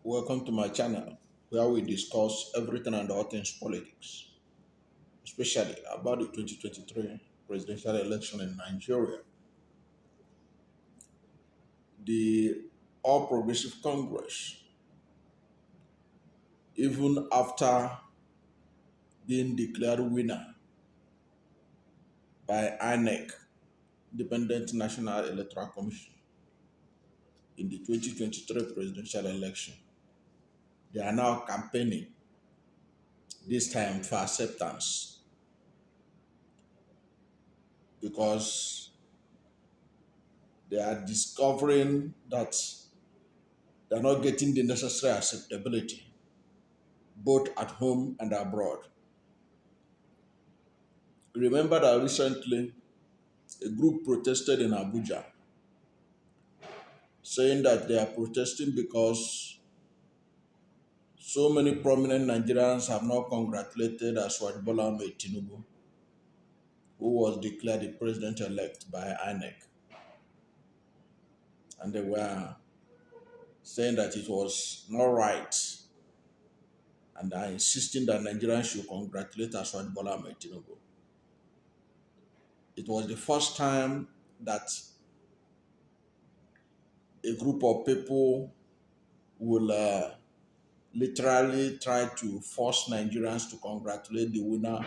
Welcome to my channel where we discuss everything and all things politics, especially about the 2023 presidential election in Nigeria. The All Progressive Congress, even after being declared winner by INEC, Independent National Electoral Commission, in the 2023 presidential election, they are now campaigning, this time for acceptance, because they are discovering that they're not getting the necessary acceptability, both at home and abroad. Remember that recently a group protested in Abuja, saying that they are protesting because so many prominent Nigerians have not congratulated Aswad Bola Ahmed Tinubu, who was declared the president-elect by INEC. And they were saying that it was not right, and are insisting that Nigerians should congratulate Aswad Bola Ahmed Tinubu. It was the first time that a group of people will literally try to force Nigerians to congratulate the winner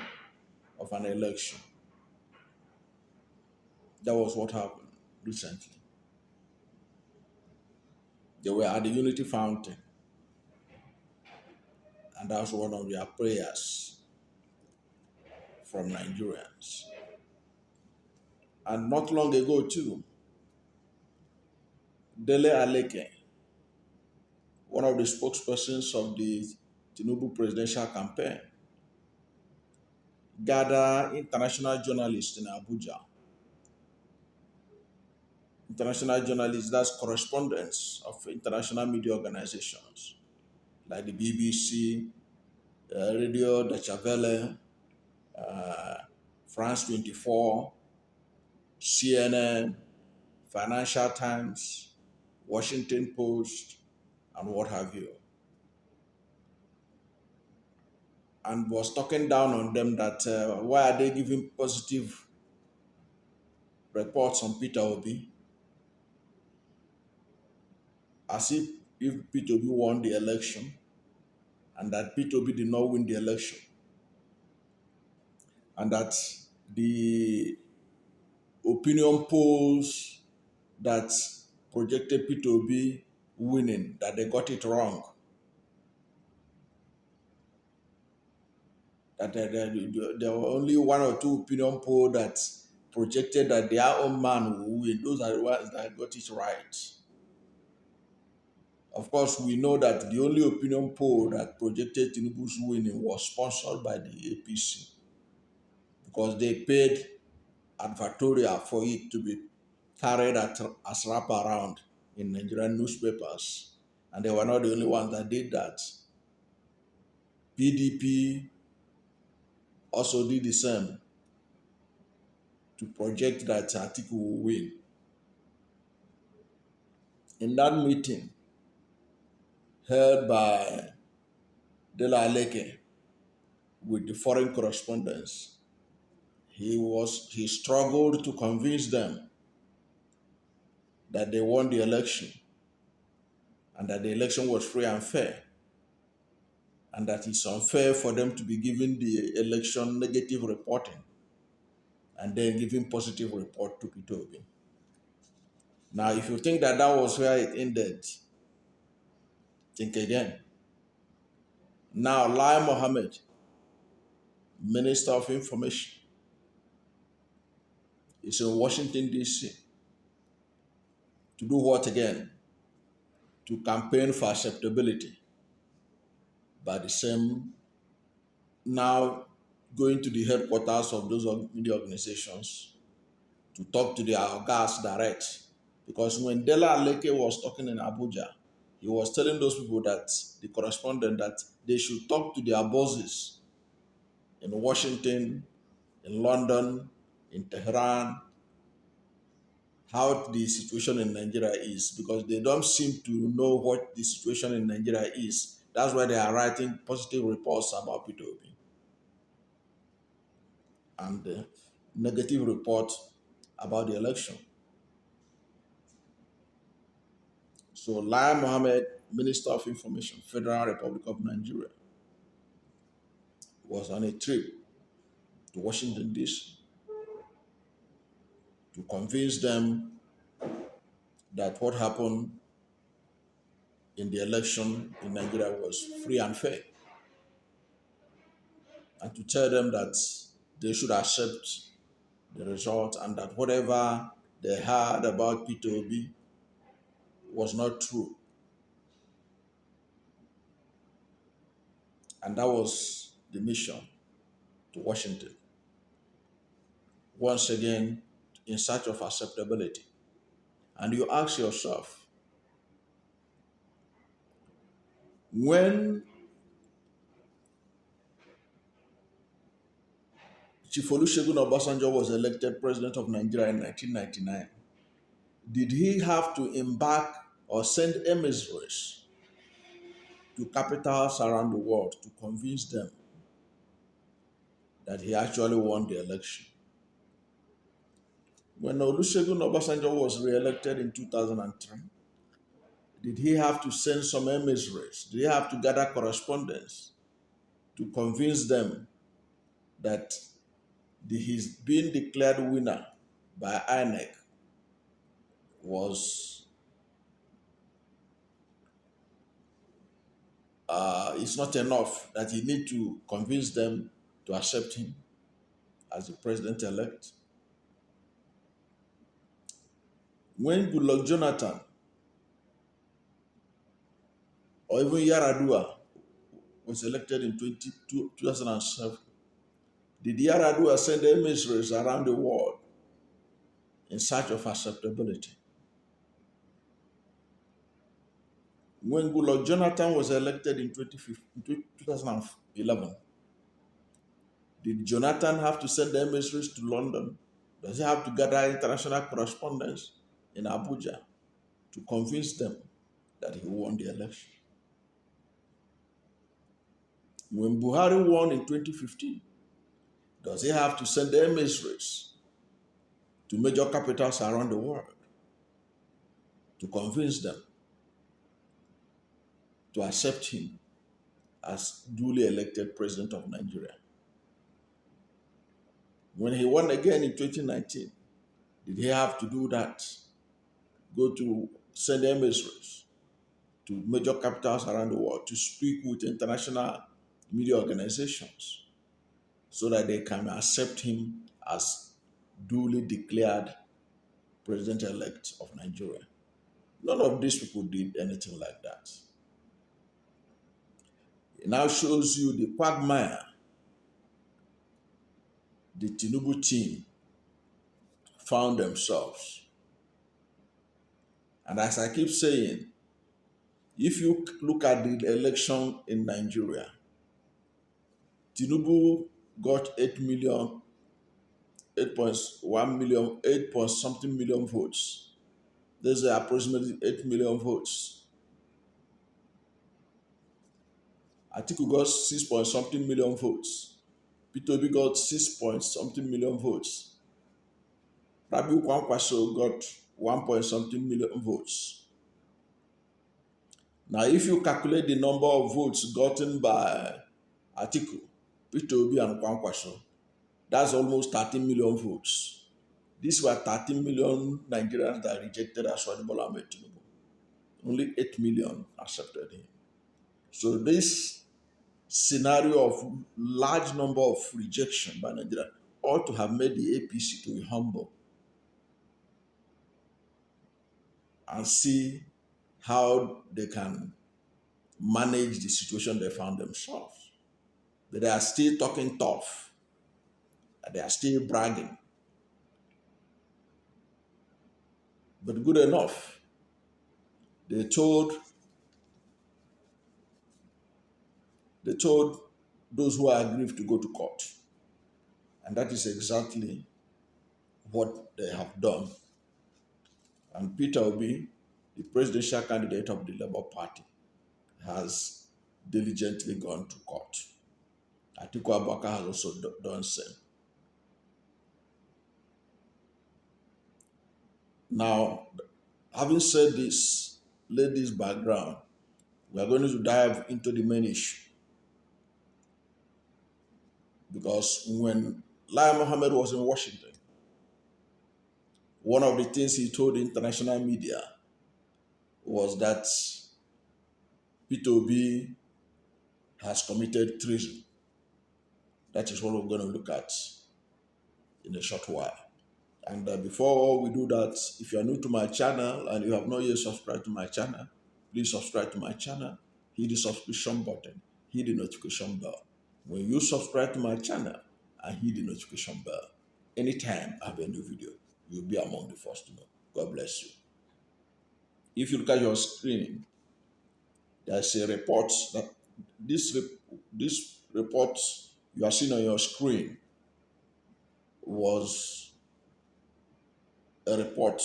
of an election. That was what happened recently. They were at the Unity Fountain, and that was one of their prayers from Nigerians. And not long ago too, Dele Aleke, one of the spokespersons of the Tinubu presidential campaign, gathered international journalists in Abuja. International journalists, that's correspondents of international media organizations like the BBC, Radio Deutsche Welle, France 24, CNN, Financial Times, Washington Post, and what have you. And was talking down on them that why are they giving positive reports on Peter Obi, as if Peter Obi won the election, and that Peter Obi did not win the election, and that the opinion polls that projected Peter Obi winning, that they got it wrong. That there were only one or two opinion polls that projected that their own man will win. Those are the ones that got it right. Of course, we know that the only opinion poll that projected Tinubu's winning was sponsored by the APC, because they paid advertorial for it to be carried as wrap around in Nigerian newspapers. And they were not the only ones that did that. PDP also did the same to project that Atiku will win. In that meeting held by Dele Aleke with the foreign correspondents, he struggled to convince them that they won the election, and that the election was free and fair, and that it's unfair for them to be given the election negative reporting and then giving positive report to Peter Obi. Now, if you think that that was where it ended, think again. Now, Lai Mohammed, Minister of Information, is in Washington, D.C. to do what again? To campaign for acceptability. By the same, now going to the headquarters of those media organizations to talk to their guys direct. Because when Dele Aleke was talking in Abuja, he was telling those people, that the correspondent, that they should talk to their bosses in Washington, in London, in Tehran, how the situation in Nigeria is, because they don't seem to know what the situation in Nigeria is. That's why they are writing positive reports about Peter Obi and negative reports about the election. So Lai Mohammed, Minister of Information, Federal Republic of Nigeria, was on a trip to Washington, D.C. to convince them that what happened in the election in Nigeria was free and fair, and to tell them that they should accept the result and that whatever they heard about Peter Obi was not true. And that was the mission to Washington. Once again, in search of acceptability. And you ask yourself, when Chief Olusegun Obasanjo was elected president of Nigeria in 1999, did he have to embark or send emissaries to capitals around the world to convince them that he actually won the election? When Olusegun Obasanjo was re-elected in 2003, did he have to send some emissaries? Did he have to gather correspondence to convince them that his being declared winner by INEC was it's not enough, that he need to convince them to accept him as the president-elect? When Goodluck Jonathan or even Yaradua was elected in 2007, did Yaradua send emissaries around the world in search of acceptability? When Goodluck Jonathan was elected in 2011, did Jonathan have to send emissaries to London? Does he have to gather international correspondence in Abuja to convince them that he won the election? When Buhari won in 2015, does he have to send emissaries to major capitals around the world to convince them to accept him as duly elected president of Nigeria? When he won again in 2019, did he have to do that? Go to send emissaries to major capitals around the world to speak with international media organizations so that they can accept him as duly declared president-elect of Nigeria? None of these people did anything like that. It now shows you the quagmire the Tinubu team found themselves. And as I keep saying, if you look at the election in Nigeria, Tinubu got 8 point something million votes. There's approximately 8 million votes. Atiku got 6 point something million votes. Peter Obi got 6 point something million votes. Rabiu Kwankwaso got 1 point something million votes. Now, if you calculate the number of votes gotten by Atiku, Peter Obi, and Kwankwaso, that's almost 13 million votes. These were 13 million Nigerians that rejected Aswani Bola Ahmed Tinubu. Only 8 million accepted him. So this scenario of large number of rejection by Nigeria ought to have made the APC to be humble and see how they can manage the situation they found themselves. But they are still talking tough. They are still bragging. But good enough, they told those who are aggrieved to go to court. And that is exactly what they have done. And Peter Obi, the presidential candidate of the Labour Party, has diligently gone to court. Atiku Abubakar has also done same. Now, having said this, laid this background, we are going to dive into the main issue. Because when Lai Mohammed was in Washington, one of the things he told the international media was that Peter Obi has committed treason. That is what we're going to look at in a short while. And before we do that, if you are new to my channel and you have not yet subscribed to my channel, please subscribe to my channel, hit the subscription button, hit the notification bell. When you subscribe to my channel and hit the notification bell, anytime I have a new video, you'll be among the first to know. God bless you. If you look at your screen, there's a report that this report you are seeing on your screen was a report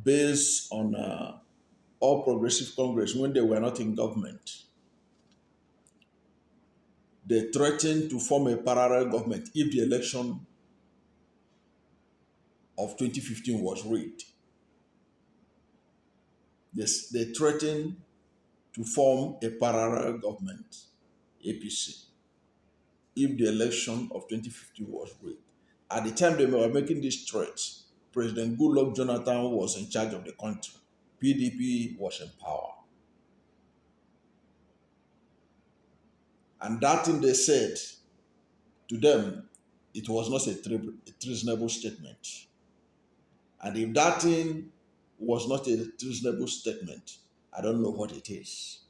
based on All Progressive Congress when they were not in government. They threatened to form a parallel government if the election of 2015 was rigged. Yes, they threatened to form a parallel government, APC, if the election of 2015 was rigged. At the time they were making these threats, President Goodluck Jonathan was in charge of the country. PDP was in power. And that thing they said, to them, it was not a treasonable statement. And if that thing was not a treasonable statement, I don't know what it is.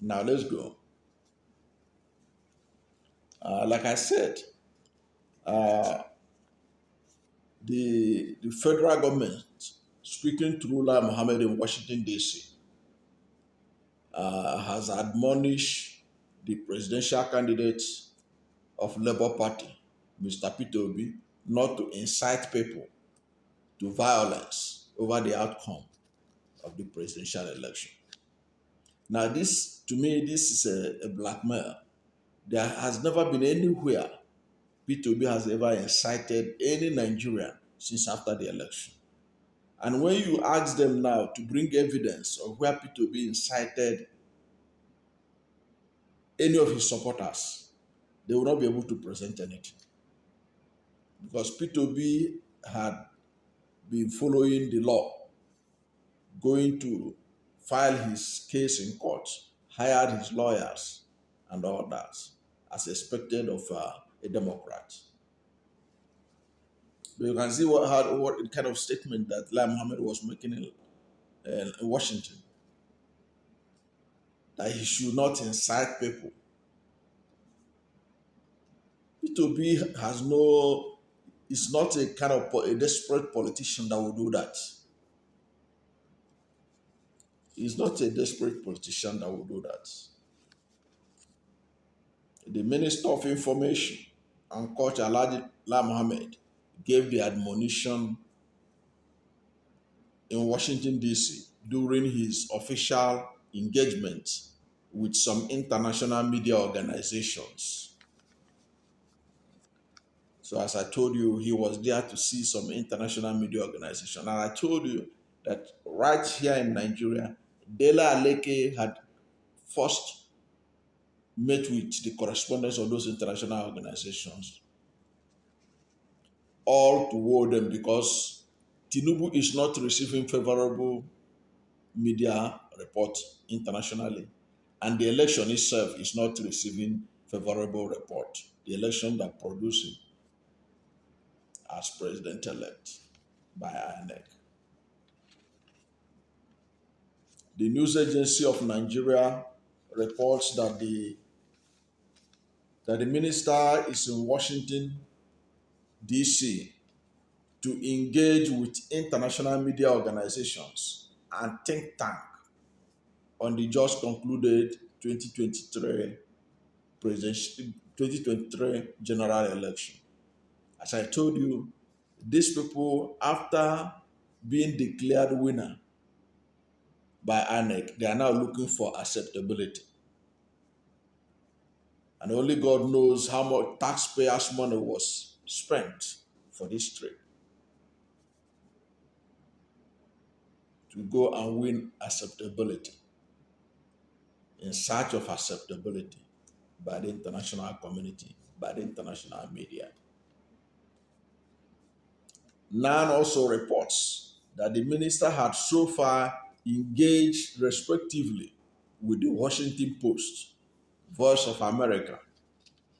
Now let's go. Like I said, the federal government, speaking through Lai Mohammed in Washington, D.C., has admonished the presidential candidate of Labour Party, Mr. Peter Obi, not to incite people to violence over the outcome of the presidential election. Now this, to me, this is a blackmail. There has never been anywhere Peter Obi has ever incited any Nigerian since after the election. And when you ask them now to bring evidence of where Peter Obi incited any of his supporters, they will not be able to present anything. Because Peter Obi had been following the law, going to file his case in court, hired his lawyers, and all that, as expected of a Democrat. But you can see what kind of statement that Lai Mohammed was making in Washington, that he should not incite people. Peter Obi is not a kind of a desperate politician that will do that. He's not a desperate politician that will do that. The Minister of Information and Culture, Alhaji Lai Mohammed, gave the admonition in Washington, D.C. during his official engagement with some international media organizations. So as I told you, he was there to see some international media organization. And I told you that right here in Nigeria, Dela Aleke had first met with the correspondents of those international organizations, all to warn them, because Tinubu is not receiving favorable media report internationally, and the election itself is not receiving favorable report. The election that produced him as president-elect by INEC. The news agency of Nigeria reports that the minister is in Washington, D.C. to engage with international media organizations and think tank on the just concluded 2023 general election. As I told you, these people, after being declared winner by INEC, they are now looking for acceptability. And only God knows how much taxpayers' money was spent for this trip to go and win acceptability, in search of acceptability by the international community, by the international media. NAN also reports that the minister had so far engaged respectively with the Washington Post, Voice of America,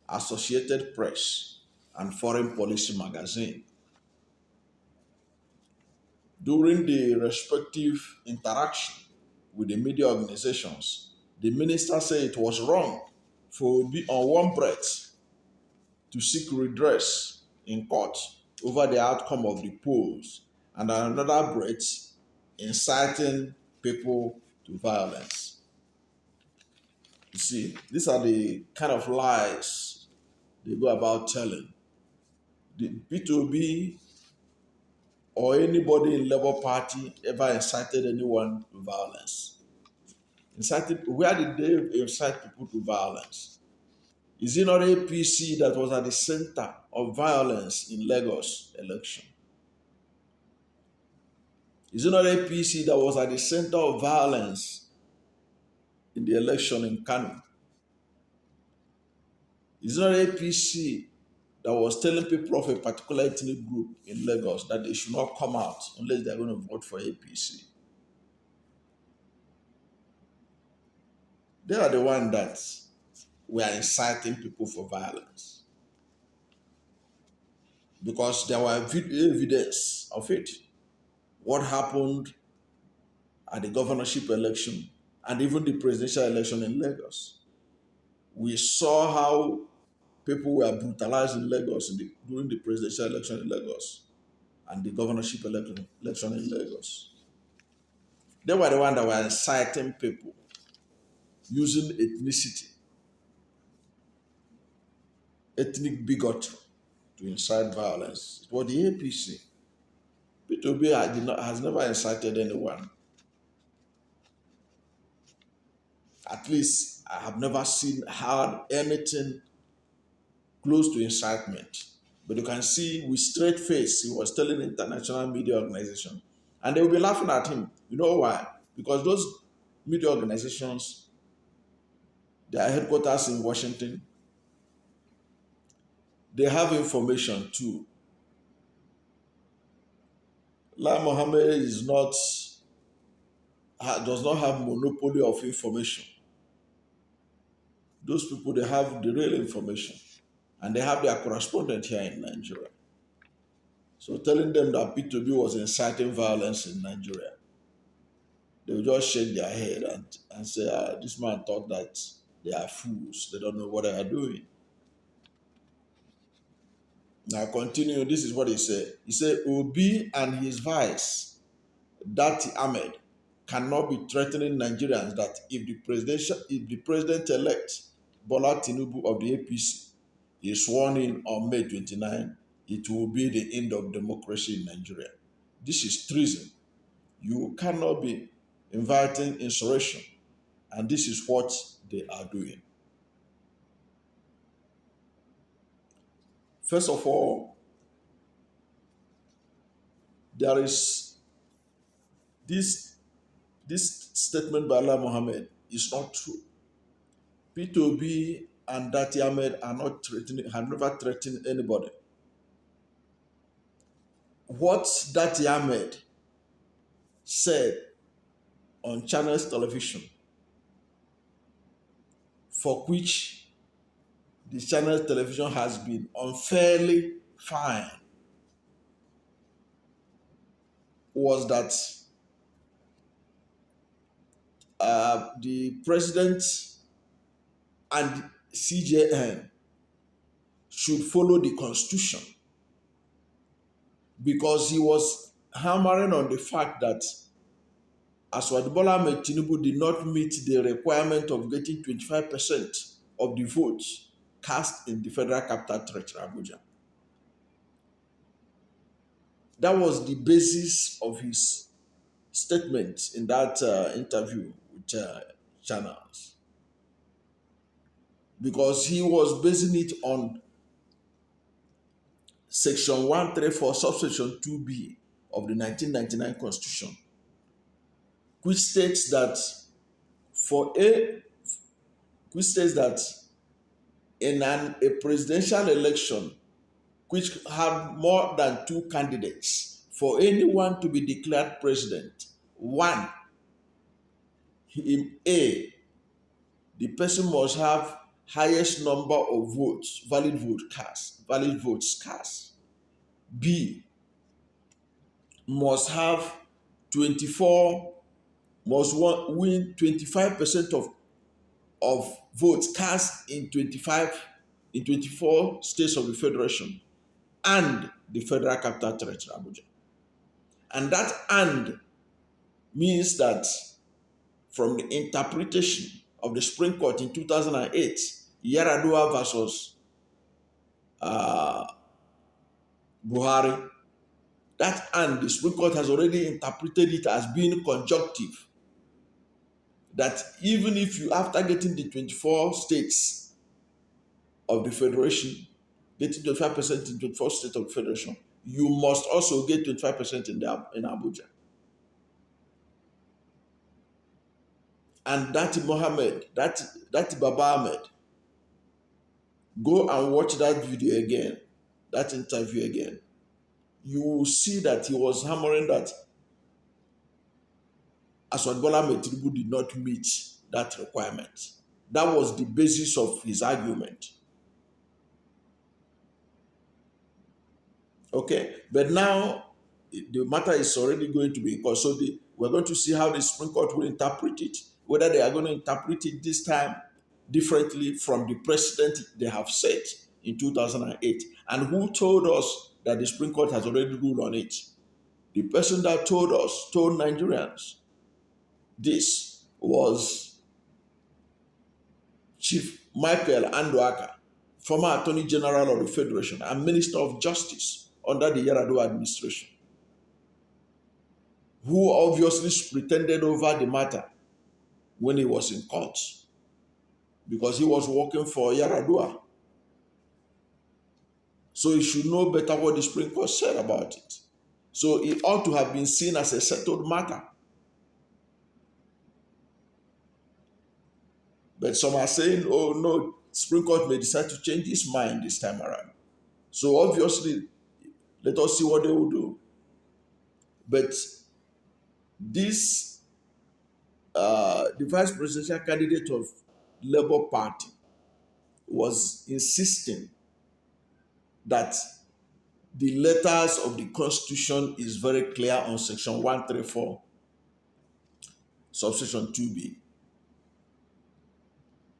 Associated Press, and Foreign Policy magazine. During the respective interaction with the media organizations, the minister said it was wrong for Obi on one breath to seek redress in court over the outcome of the polls, and on another breath inciting people to violence. You see, these are the kind of lies they go about telling. The Peter Obi or anybody in Labour Party ever incited anyone to violence? Where did they incite people to violence? Is it not APC that was at the center of violence in Lagos election? Is it not APC that was at the center of violence in the election in Kano? Is it not APC that was telling people of a particular ethnic group in Lagos that they should not come out unless they're going to vote for APC? They are the ones that were inciting people for violence, because there were evidence of it. What happened at the governorship election and even the presidential election in Lagos. We saw how people were brutalized in Lagos during the presidential election in Lagos and the governorship election in Lagos. They were the ones that were inciting people using ethnicity, ethnic bigotry to incite violence. It was the APC. Peter Obi has never incited anyone. At least I have never heard anything close to incitement. But you can see with straight face, he was telling international media organizations, and they will be laughing at him. You know why? Because those media organizations, their headquarters in Washington, they have information too. Lai Mohammed does not have monopoly of information. Those people, they have the real information, and they have their correspondent here in Nigeria. So telling them that Peter Obi was inciting violence in Nigeria, they will just shake their head and say, this man thought that they are fools. They don't know what they are doing. Now continue, this is what he said. He said, Obi and his vice, Dati Ahmed, cannot be threatening Nigerians that if the president-elect Bola Tinubu of the APC is sworn in on May 29, it will be the end of democracy in Nigeria. This is treason. You cannot be inviting insurrection, and this is what they are doing. First of all, there is this statement by Lai Mohammed is not true. Peter Obi and Dati Ahmed are not threatening, have never threatened anybody. What Dati Ahmed said on Channels Television, for which the Channels Television has been unfairly fined, was that the president and CJN should follow the constitution, because he was hammering on the fact that Aswad Bola Ahmed Tinubu did not meet the requirement of getting 25% of the votes cast in the Federal Capital Territory, Abuja. That was the basis of his statement in that interview with channels, because he was basing it on Section 134, subsection 2B of the 1999 Constitution, which states that for a which states that in a presidential election which had more than two candidates, for anyone to be declared president, one, in A, the person must have highest number of votes, valid votes cast. B, must have 24, win 25% of votes cast in 24 states of the federation and the federal capital territory, Abuja. And that "and" means that from the interpretation of the Supreme Court in 2008, Yaradua versus Buhari, that "and" the Supreme Court has already interpreted it as being conjunctive. That even if you, after getting the 24 states of the federation, getting 25% in 24 states of the federation, you must also get 25% in Abuja. And that Mohammed, that Baba Ahmed, go and watch that video again, that interview again. You will see that he was hammering that Aswad Bola Tinubu did not meet that requirement. That was the basis of his argument. Okay, but now the matter is already going to be in court. So we're going to see how the Supreme Court will interpret it, whether they are going to interpret it this time differently from the precedent they have set in 2008. And who told us that the Supreme Court has already ruled on it? The person that told Nigerians this was Chief Michael Anduaka, former Attorney General of the Federation and Minister of Justice under the Yaradua administration, who obviously pretended over the matter when he was in court because he was working for Yaradua. So he should know better what the Supreme Court said about it. So it ought to have been seen as a settled matter. But some are saying, oh no, Supreme Court may decide to change its mind this time around. So obviously, let us see what they will do. But this, the vice presidential candidate of Labour Party was insisting that the letters of the Constitution is very clear on Section 134, subsection 2B.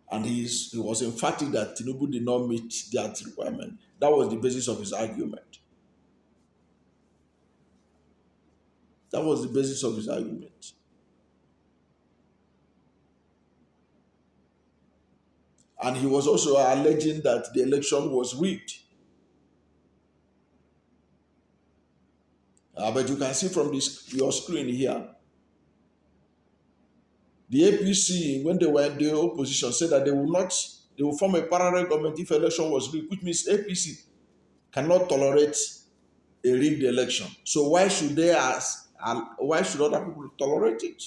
And he was emphatic that Tinubu did not meet that requirement. That was the basis of his argument. That was the basis of his argument. And he was also alleging that the election was rigged. But you can see from your screen here, the APC, when they were in the opposition, said that they will form a parallel government if election was rigged, which means APC cannot tolerate a rigged election. So why should other people tolerate it?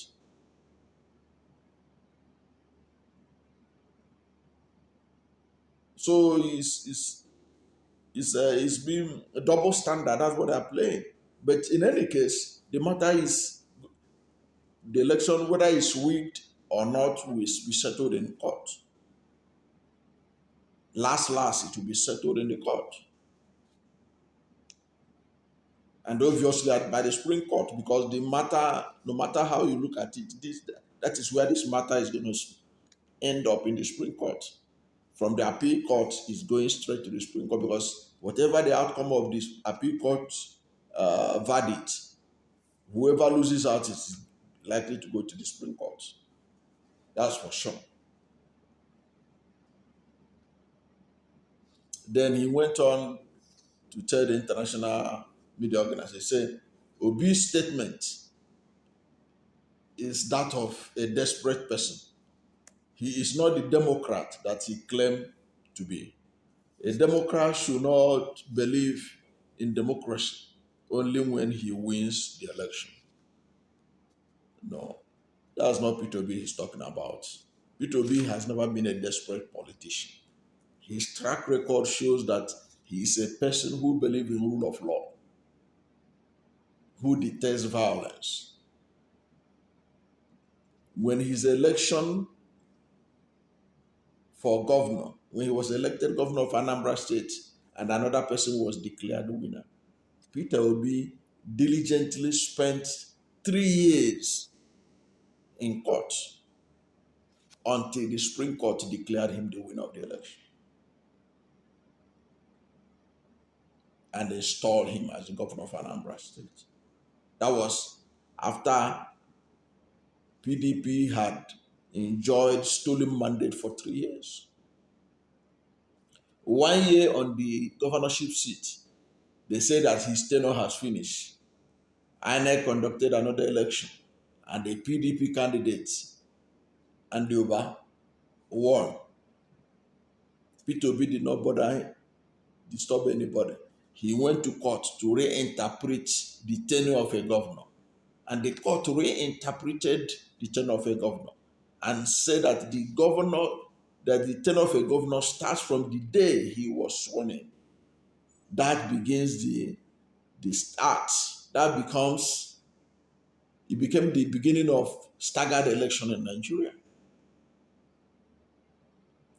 So it's been a double standard. That's what they're playing. But in any case, the matter is the election, whether it's rigged or not, will be settled in court. Last, it will be settled in the court. And obviously by the Supreme Court, because the matter, no matter how you look at it, that is where this matter is going to end up, in the Supreme Court. From the appeal court, is going straight to the Supreme Court, because whatever the outcome of this appeal court verdict, whoever loses out is likely to go to the Supreme Court. That's for sure. Then he went on to tell the international media organization, say Obi's statement is that of a desperate person. He is not the Democrat that he claimed to be. A Democrat should not believe in democracy only when he wins the election. No, that's not Peter Obi he's talking about. Peter Obi has never been a desperate politician. His track record shows that he is a person who believes in rule of law, who detests violence. When his election for governor, when he was elected governor of Anambra State and another person was declared winner, Peter Obi diligently spent 3 years in court until the Supreme Court declared him the winner of the election and installed him as the governor of Anambra State. That was after PDP had enjoyed stolen mandate for 3 years. 1 year on the governorship seat, they say that his tenure has finished. INEC conducted another election, and the PDP candidate, Andioba, won. Peter Obi did not bother disturb anybody. He went to court to reinterpret the tenure of a governor. And the court reinterpreted the tenure of a governor and said that the tenure of a governor starts from the day he was sworn in. That begins the start. It became the beginning of staggered election in Nigeria,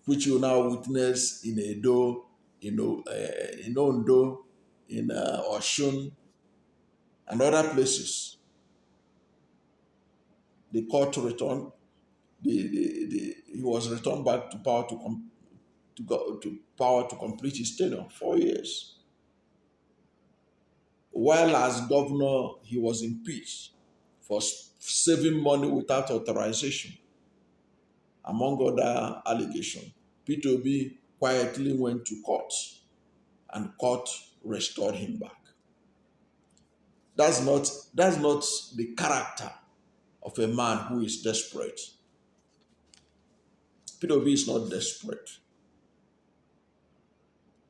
which you now witness in Edo, in Ondo, in Oshun, and other places. The court returned. He was returned back to power to complete his tenure, 4 years. While as governor, he was impeached for saving money without authorization, among other allegations. Peter Obi quietly went to court, and court restored him back. That's not the character of a man who is desperate. Peter Obi is not desperate.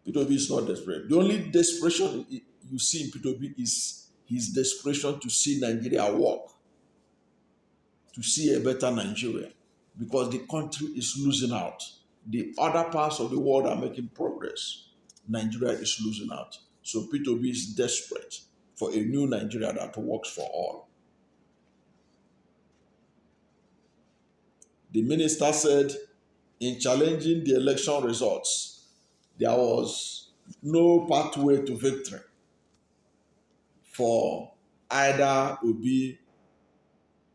Peter Obi is not desperate. The only desperation you see in Peter Obi is his desperation to see Nigeria work, to see a better Nigeria, because the country is losing out. The other parts of the world are making progress. Nigeria is losing out. So Peter Obi is desperate for a new Nigeria that works for all. The minister said, in challenging the election results, there was no pathway to victory for either Obi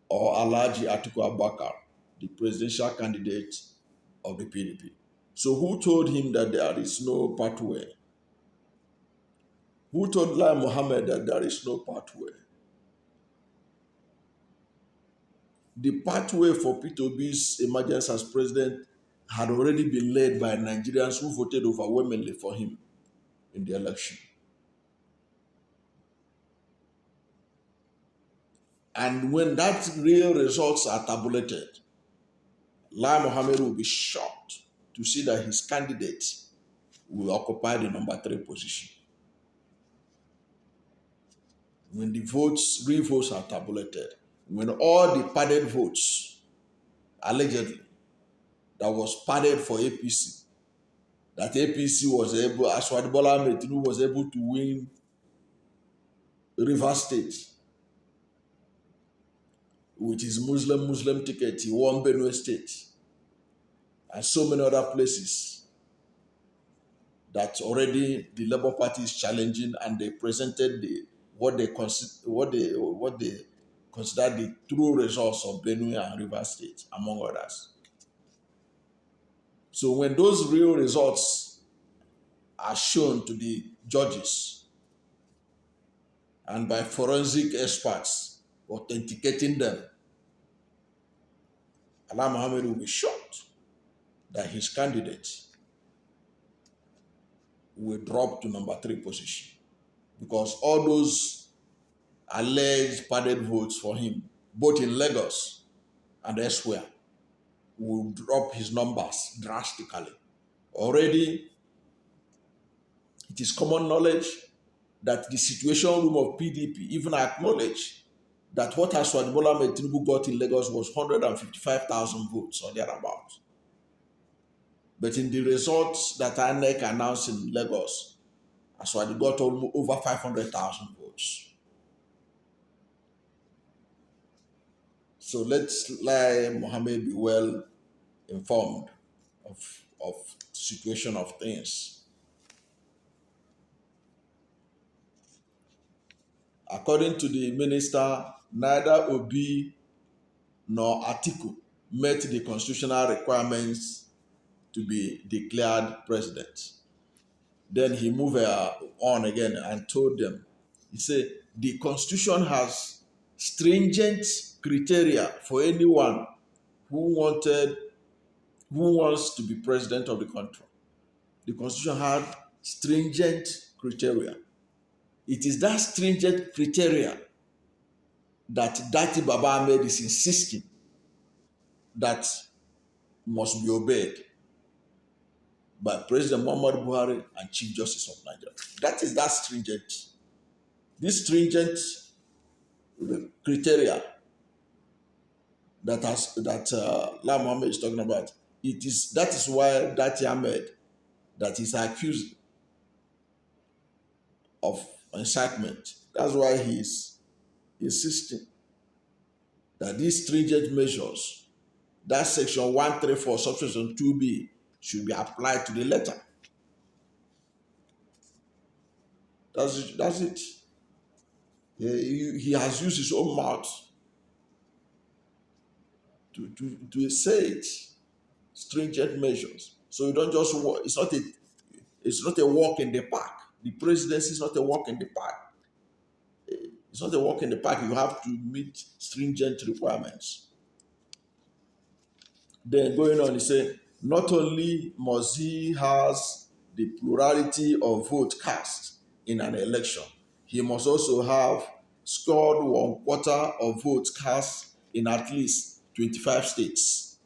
or Alhaji Atiku Abubakar, the presidential candidate of the PDP. So who told him that there is no pathway? Who told Lai Mohammed that there is no pathway? The pathway for Peter Obi's emergence as president had already been laid by Nigerians who voted overwhelmingly for him in the election. And when that real results are tabulated, Lai Mohammed will be shocked to see that his candidate will occupy the number 3 position. When the real votes are tabulated, when all the padded votes, allegedly, that was padded for APC, that APC was able, Aswad Bola Ahmed Tinubu was able to win Rivers State with his Muslim ticket. He won Benue State and so many other places that already the Labour Party is challenging, and they presented what they consider the true results of Benue and Rivers State, among others. So when those real results are shown to the judges and by forensic experts authenticating them, Lai Mohammed will be shocked that his candidate will drop to number 3 position. because all those alleged padded votes for him, both in Lagos and elsewhere, will drop his numbers drastically. Already, it is common knowledge that the situation room of PDP even acknowledged that what Aswad Bola Ahmed Tinubu got in Lagos was 155,000 votes or thereabouts. But in the results that INEC announced in Lagos, Aswad got almost over 500,000 votes. So let's Lai Mohammed be well informed of situation of things. According to the minister, neither Obi nor Atiku met the constitutional requirements to be declared president. Then he moved on again and told them, he said, the constitution has stringent criteria for anyone who wants to be president of the country. The constitution had stringent criteria. It is that stringent criteria that Dati Baba Ahmed is insisting that must be obeyed by President Muhammadu Buhari and Chief Justice of Nigeria. That is that stringent. This stringent criteria that Lai Mohammed is talking about, that is why Dati Ahmed, that is accused of incitement. That's why he is insisting that these stringent measures, that section 134, subsection 2b, should be applied to the letter. That's it. He has used his own mouth to say it. Stringent measures. So you don't just walk. It's not a walk in the park. The presidency is not a walk in the park. It's not a walk in the park. You have to meet stringent requirements. Then going on, he said, not only must he has the plurality of vote cast in an election, he must also have scored 1/4 of votes cast in at least 25 states.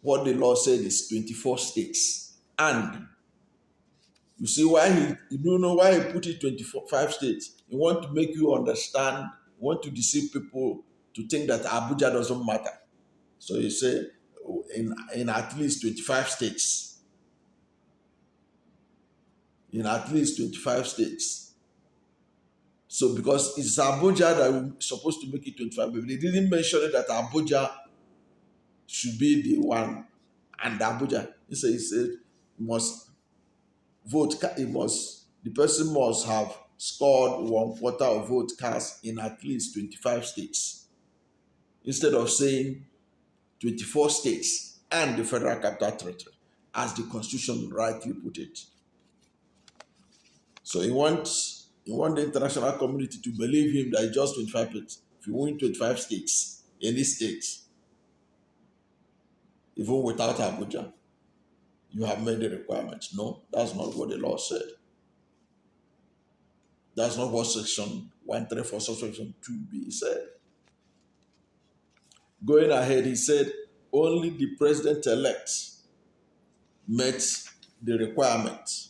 What the law said is 24 states. And you see why you don't know why he put it 25 states. He want to make you understand, want to deceive people to think that Abuja doesn't matter. So he said in at least 25 states. In at least 25 states. So because it's Abuja that we're supposed to make it 25, but they didn't mention it that Abuja should be the one, and Abuja. He said the person must have scored 1/4 of vote cast in at least 25 states. Instead of saying 24 states and the Federal Capital Territory, as the Constitution rightly put it. So he wants the international community to believe him that it's just 25 states. If you win 25 states, any states, even without Abuja, you have made the requirements. No, that's not what the law said. That's not what section 134, subsection 2b said. Going ahead, he said, only the president-elect met the requirement,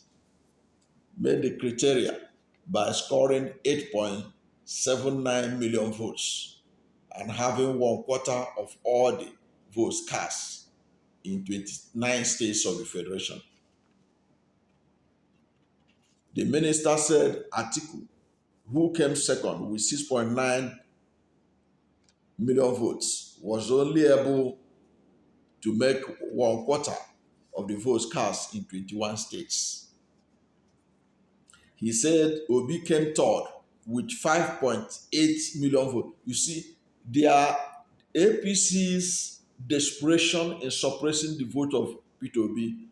met the criteria by scoring 8.79 million votes and having 1/4 of all the votes cast in 29 states of the Federation. The minister said Atiku, who came second with 6.9 million votes, was only able to make 1/4 of the votes cast in 21 states. He said Obi came third with 5.8 million votes. You see, their APC's desperation in suppressing the vote of Peter Obi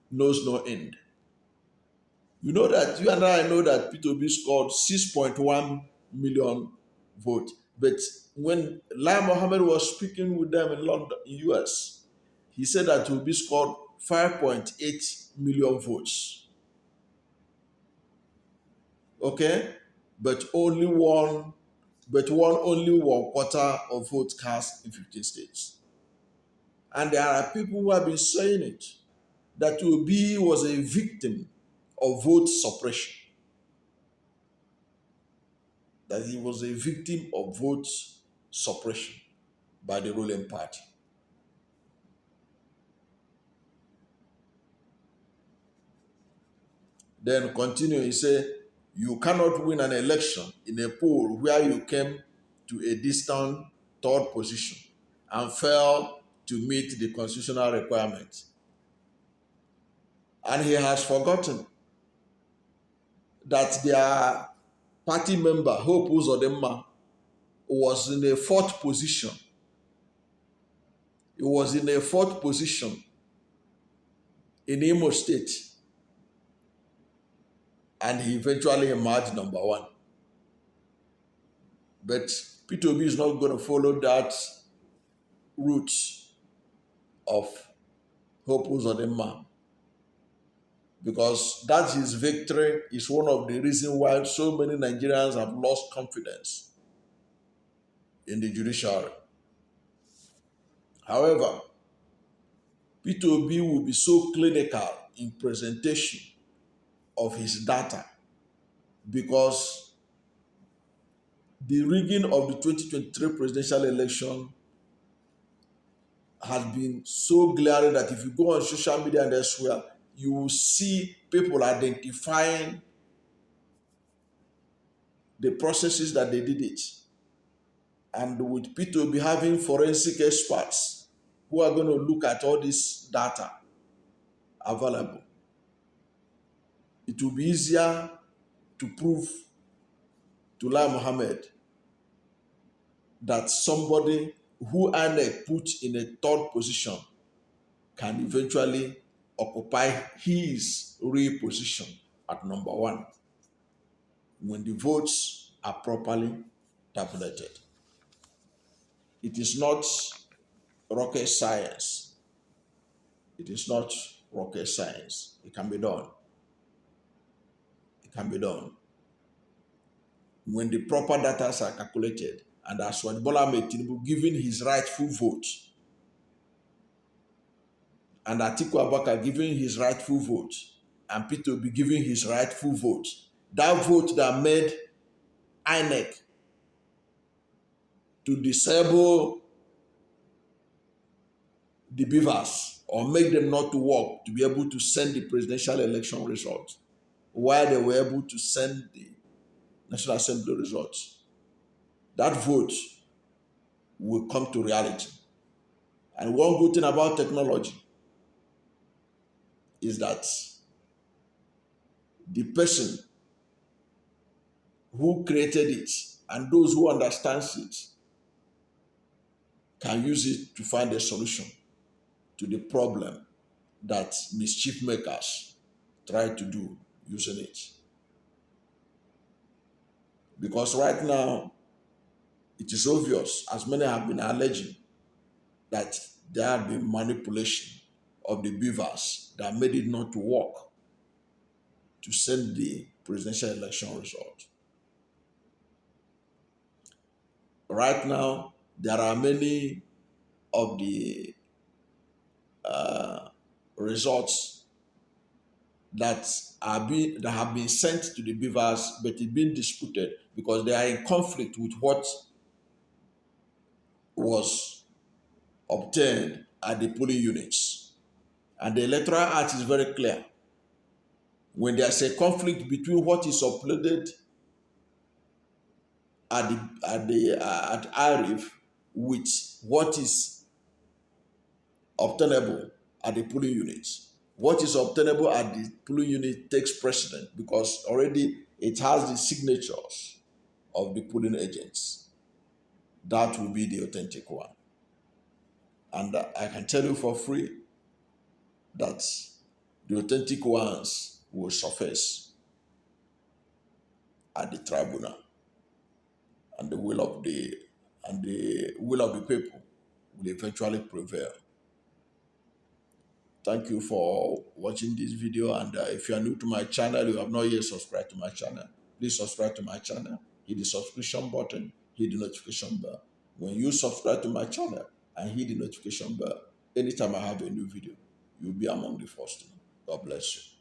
knows no end. You know that, you and I know that Peter Obi scored 6.1 million votes. But when Lai Mohammed was speaking with them in London, in US, he said that Obi scored 5.8 million votes. Okay? But only one, only 1/4 of votes cast in 15 states. And there are people who have been saying it, that Obi was a victim of vote suppression. That he was a victim of vote suppression by the ruling party. Then continue, he said, you cannot win an election in a poll where you came to a distant third position and failed to meet the constitutional requirements. And he has forgotten that their party member, Hope Uzodinma, was in a fourth position. He was in a fourth position in Imo State, and he eventually emerged number one. But Peter Obi is not going to follow that route of Hope Uzodinma, because that his victory is one of the reasons why so many Nigerians have lost confidence in the judiciary. However, Peter Obi will be so clinical in presentation of his data because the rigging of the 2023 presidential election has been so glaring that if you go on social media and elsewhere, you will see people identifying the processes that they did it. And with Peter Obi having forensic experts who are going to look at all this data available, it will be easier to prove to Lai Mohammed that somebody who INEC put in a third position can eventually occupy his real position at number one when the votes are properly tabulated. It is not rocket science. It is not rocket science. It can be done. It can be done. When the proper data are calculated, and as when Bola Tinubu given his rightful vote, and Atiku Abubakar giving his rightful vote, and Peter Obi giving his rightful vote, that vote that made INEC to disable the beavers or make them not to work to be able to send the presidential election results, while they were able to send the National Assembly results, that vote will come to reality. And one good thing about technology is that the person who created it and those who understand it can use it to find a solution to the problem that mischief makers try to do using it. Because right now, it is obvious, as many have been alleging, that there have been manipulation of the beavers that made it not to work to send the presidential election result. Right now, there are many of the results that have been sent to the beavers, but it's been disputed because they are in conflict with what was obtained at the polling units. And the Electoral Act is very clear. When there's a conflict between what is uploaded at IRIF with what is obtainable at the polling units, what is obtainable at the polling unit takes precedent because already it has the signatures of the polling agents. That will be the authentic one. And I can tell you for free that the authentic ones will surface at the tribunal, and the will of the people will eventually prevail. Thank you for watching this video, and if you are new to my channel, you have not yet subscribed to my channel, please subscribe to my channel. Hit the subscription button, hit the notification bell. When you subscribe to my channel and hit the notification bell, anytime I have a new video, you'll be among the first. God bless you.